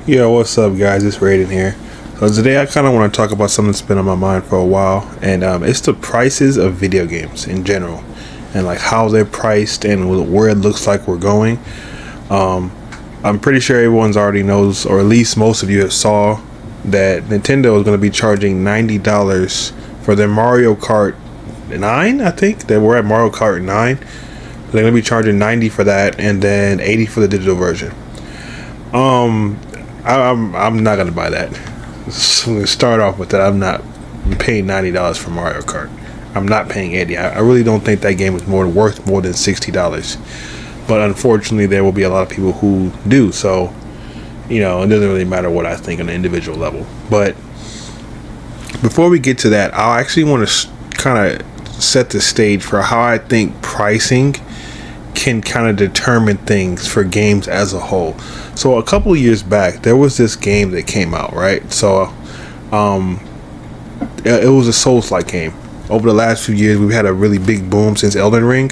Yo, what's up, guys? It's Raiden here. So today I kind of want to talk about something that's been on my mind for a while, and it's the prices of video games in general, and like how they're priced and where it looks like we're going. I'm pretty sure everyone's already knows, or at least most of you have saw that Nintendo is going to be charging $90 for their Mario Kart 9. I think they were at Mario Kart 9. They're going to be charging 90 for that, and then 80 for the digital version. I'm not gonna buy that. So to start off with that, I'm not paying $90 for Mario Kart. I'm not paying 80. I really don't think that game is worth more than $60. But unfortunately, there will be a lot of people who do. So, it doesn't really matter what I think on an individual level. But before we get to that, I actually want to kind of set the stage for how I think pricing can kind of determine things for games as a whole. So a couple of years back, there was this game that came out, right? So it was a Souls-like game. Over the last few years, we've had a really big boom since Elden Ring,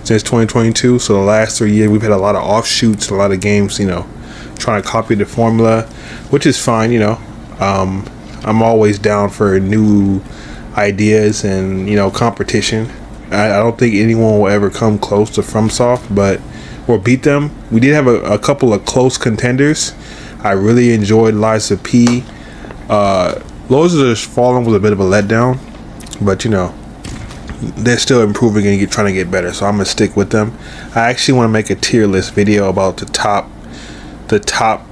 since 2022. So the last 3 years, we've had a lot of offshoots, a lot of games, trying to copy the formula, which is fine, I'm always down for new ideas and, competition. I don't think anyone will ever come close to FromSoft, or beat them. We did have a couple of close contenders. I really enjoyed Lies of P. Lords of the Fallen was a bit of a letdown, but they're still improving and trying to get better. So I'm gonna stick with them. I actually want to make a tier list video about the top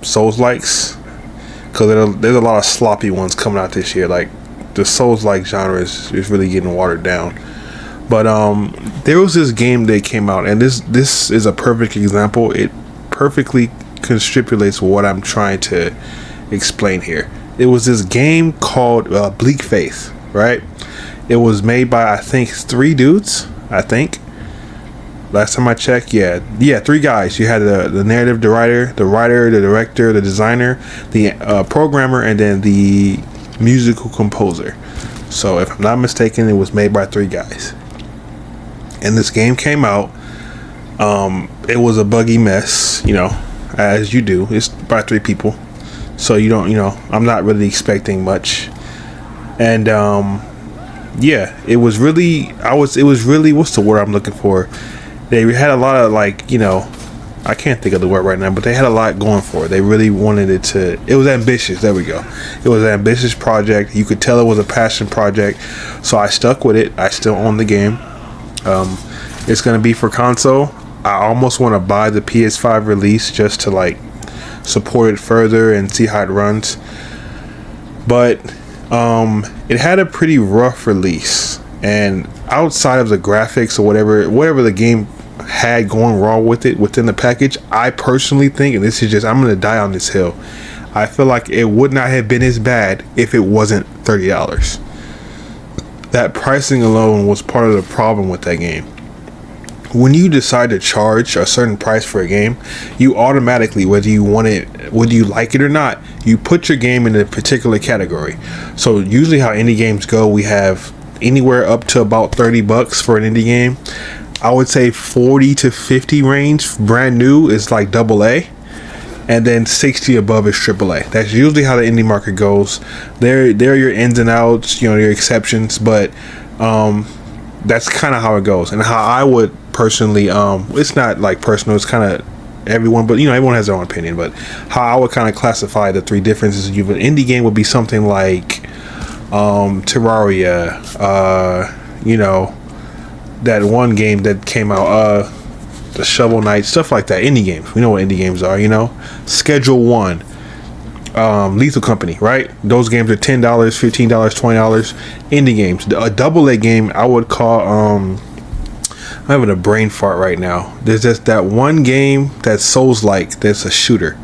Souls likes, because there's a lot of sloppy ones coming out this year. Like the Souls like genre is really getting watered down. But there was this game that came out, and this is a perfect example. It perfectly constripulates what I'm trying to explain here. It was this game called Bleak Faith, right? It was made by, I think, 3 dudes, I think. Last time I checked, yeah, 3 guys. You had the narrative writer, the director, the designer, the programmer, and then the musical composer. So if I'm not mistaken, it was made by 3 guys. And this game came out. It was a buggy mess, as you do. It's by 3 people, so you don't, I'm not really expecting much. And it was really, what's the word I'm looking for? They had a lot of I can't think of the word right now, but they had a lot going for it. They really wanted it was ambitious. There we go. It was an ambitious project. You could tell it was a passion project. So I stuck with it. I still own the game. It's going to be for console. I almost want to buy the PS5 release just to support it further and see how it runs. But it had a pretty rough release, and outside of the graphics or whatever the game had going wrong with it within the package, I personally think, and this is just, I'm going to die on this hill, I feel like it would not have been as bad if it wasn't $30. That pricing alone was part of the problem with that game. When you decide to charge a certain price for a game, you automatically, whether you like it or not, you put your game in a particular category. So usually how indie games go, we have anywhere up to about $30 for an indie game. I would say 40 to 50 range brand new is like AA, and then 60 above is AAA. That's usually how the indie market goes. There are your ins and outs, your exceptions, but that's kind of how it goes. And how I would personally, it's not personal, it's kind of everyone, but everyone has their own opinion. But how I would kind of classify the 3 differences: an indie game would be something like Terraria, that one game that came out, the Shovel Knight, stuff like that. Indie games, we know what indie games are. Schedule One, Lethal Company, right? Those games are $10, $15, $20. Indie games. A AA game I would call I'm having a brain fart right now. There's just that one game that's Souls-like, that's a shooter.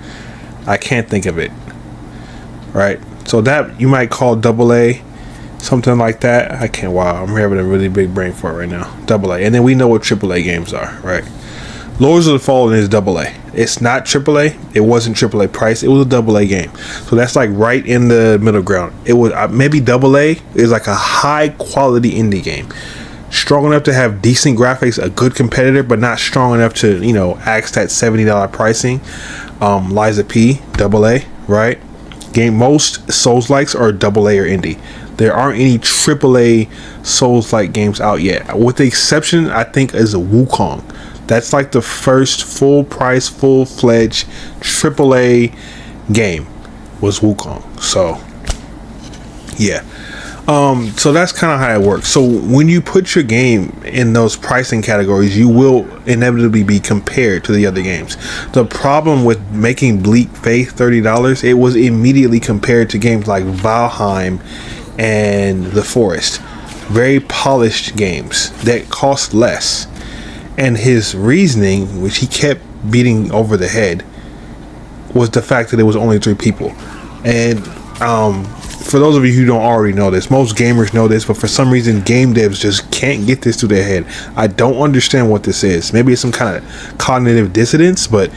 I can't think of it. Right? So that you might call AA, something like that. I can't. Wow, I'm having a really big brain fart right now. AA, and then we know what AAA games are, right? Lords of the Fallen is AA. It's not AAA. It wasn't AAA price. It was a AA game. So that's right in the middle ground. It was maybe AA is like a high quality indie game. strong enough to have decent graphics, a good competitor, but not strong enough to, ask that $70 pricing. Lies of P, AA, right? Most Souls-likes are AA or indie. There aren't any AAA Souls-like games out yet, with the exception, I think, is Wukong. That's like the first full-price, full-fledged AAA game was Wukong. So, yeah. So that's kind of how it works. So when you put your game in those pricing categories, you will inevitably be compared to the other games. The problem with making Bleak Faith $30, it was immediately compared to games like Valheim and The Forest. Very polished games that cost less. And his reasoning, which he kept beating over the head, was the fact that it was only 3 people. And for those of you who don't already know this, most gamers know this, but for some reason game devs just can't get this through their head. I don't understand what this is. Maybe it's some kind of cognitive dissonance, but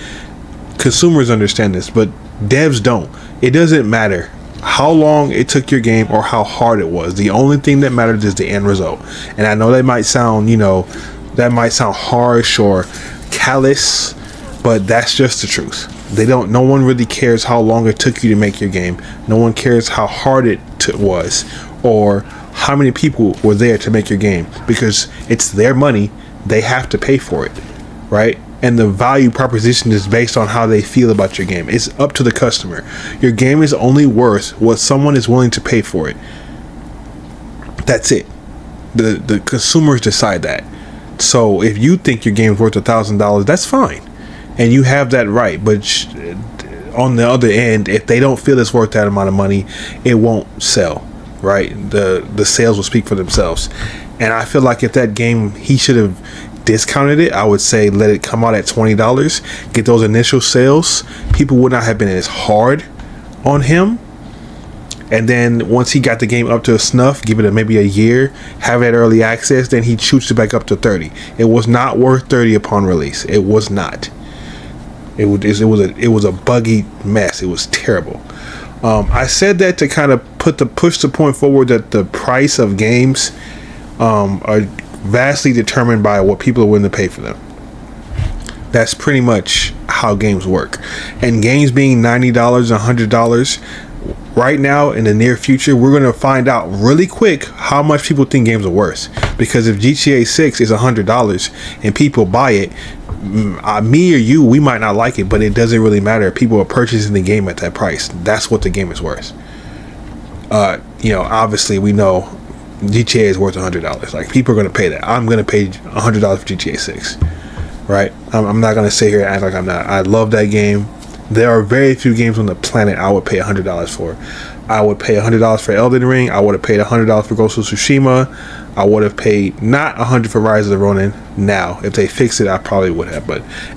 consumers understand this, but devs don't. It doesn't matter how long it took your game or how hard it was. The only thing that matters is the end result. And I know that might sound, harsh or callous, but that's just the truth. No one really cares how long it took you to make your game. No one cares how hard it was or how many people were there to make your game, because it's their money. They have to pay for it, right? And the value proposition is based on how they feel about your game. It's up to the customer. Your game is only worth what someone is willing to pay for it. That's it. The consumers decide that. So if you think your game's worth $1,000, that's fine. And you have that right, but on the other end, if they don't feel it's worth that amount of money, it won't sell, right? The sales will speak for themselves. And I feel like if that game, he should have discounted it. I would say let it come out at $20, get those initial sales. People would not have been as hard on him. And then once he got the game up to a snuff, give it maybe a year, have it early access, then he shoots it back up to 30. It was not worth 30 upon release. It was not. It was a buggy mess. It was terrible. I said that to kind of push the point forward that the price of games are vastly determined by what people are willing to pay for them. That's pretty much how games work. And games being $90, $100 right now in the near future, we're going to find out really quick how much people think games are worth. Because if GTA 6 is $100 and people buy it, me or you, we might not like it, but it doesn't really matter. People are purchasing the game at that price. That's what the game is worth. Obviously we know GTA is worth $100. Like, people are going to pay that. I'm going to pay $100 for GTA 6, right? I'm not going to sit here and act like I'm not. I love that game. There are very few games on the planet I would pay $100 for. I would pay $100 for Elden Ring. I would have paid $100 for Ghost of Tsushima. I would have paid not $100 for Rise of the Ronin. Now, if they fix it, I probably would have.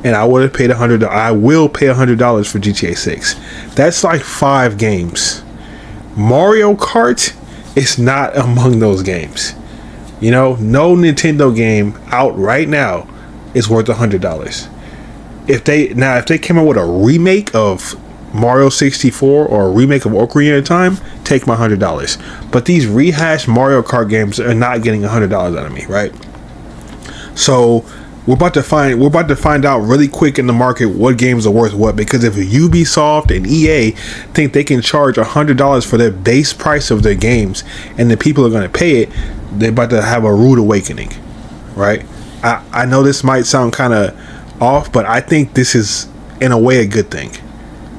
And I would have paid $100. I will pay $100 for GTA 6. That's like 5 games. Mario Kart is not among those games. No Nintendo game out right now is worth $100. If they came out with a remake of Mario 64 or a remake of Ocarina of Time, take my $100. But these rehashed Mario Kart games are not getting $100 out of me, right? So we're about to find out really quick in the market what games are worth what, because if Ubisoft and EA think they can charge $100 for their base price of their games and the people are going to pay it, they're about to have a rude awakening, right? I know this might sound kind of off, but I think this is in a way a good thing,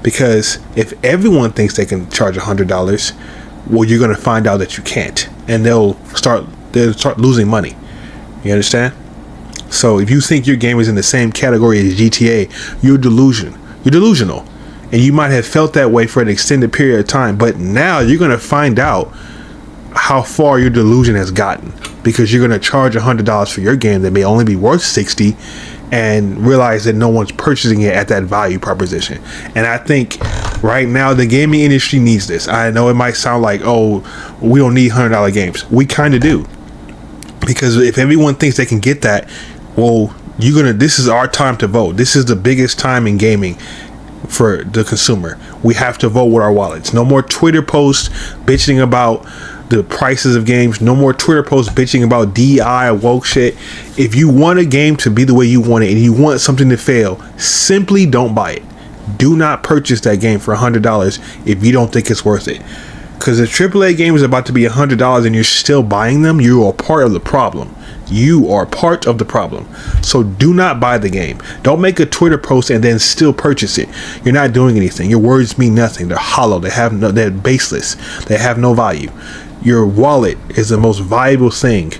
because if everyone thinks they can charge $100, well, you're going to find out that you can't, and they'll start losing money. You understand? So if you think your game is in the same category as GTA, you're delusional, and you might have felt that way for an extended period of time, but now you're going to find out how far your delusion has gotten, because you're going to charge $100 for your game that may only be worth $60 and realize that no one's purchasing it at that value proposition. And I think right now the gaming industry needs this. I know it might sound like, oh, we don't need $100 games. We kind of do, because if everyone thinks they can get that, well, this is our time to vote. This is the biggest time in gaming for the consumer. We have to vote with our wallets. No more Twitter posts bitching about the prices of games. No more Twitter posts bitching about DI woke shit. If you want a game to be the way you want it and you want something to fail, simply don't buy it. Do not purchase that game for $100 if you don't think it's worth it. Because if AAA game is about to be $100 and you're still buying them, you are part of the problem. You are part of the problem. So do not buy the game. Don't make a Twitter post and then still purchase it. You're not doing anything. Your words mean nothing. They're hollow. They're baseless. They have no value. Your wallet is the most valuable thing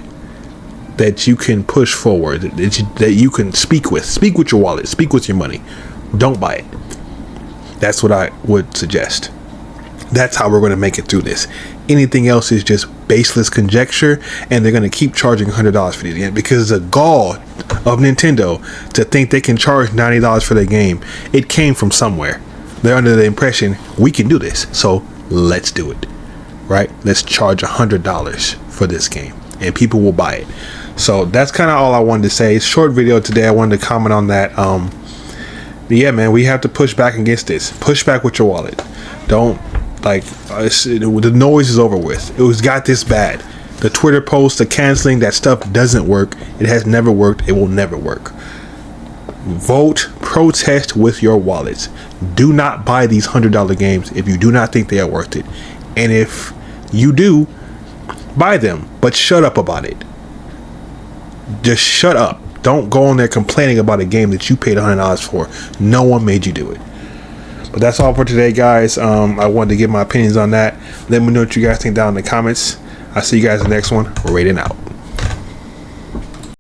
that you can push forward, that you can speak with. Speak with your wallet. Speak with your money. Don't buy it. That's what I would suggest. That's how we're going to make it through this. Anything else is just baseless conjecture, and they're going to keep charging $100 for these games because it's a gall of Nintendo to think they can charge $90 for their game. It came from somewhere. They're under the impression we can do this, so let's do it. Right? Let's charge $100 for this game, and people will buy it. So that's kind of all I wanted to say. It's a short video today. I wanted to comment on that. But yeah, man, we have to push back against this. Push back with your wallet. Don't the noise is over with. It was got this bad. The Twitter posts, the canceling, that stuff doesn't work. It has never worked. It will never work. Vote, protest with your wallets. Do not buy these $100 games if you do not think they are worth it. And if you do, buy them, but shut up about it. Just shut up. Don't go on there complaining about a game that you paid $100 for. No one made you do it. But that's all for today, guys. I wanted to give my opinions on that. Let me know what you guys think down in the comments. I'll see you guys in the next one. We're rating out.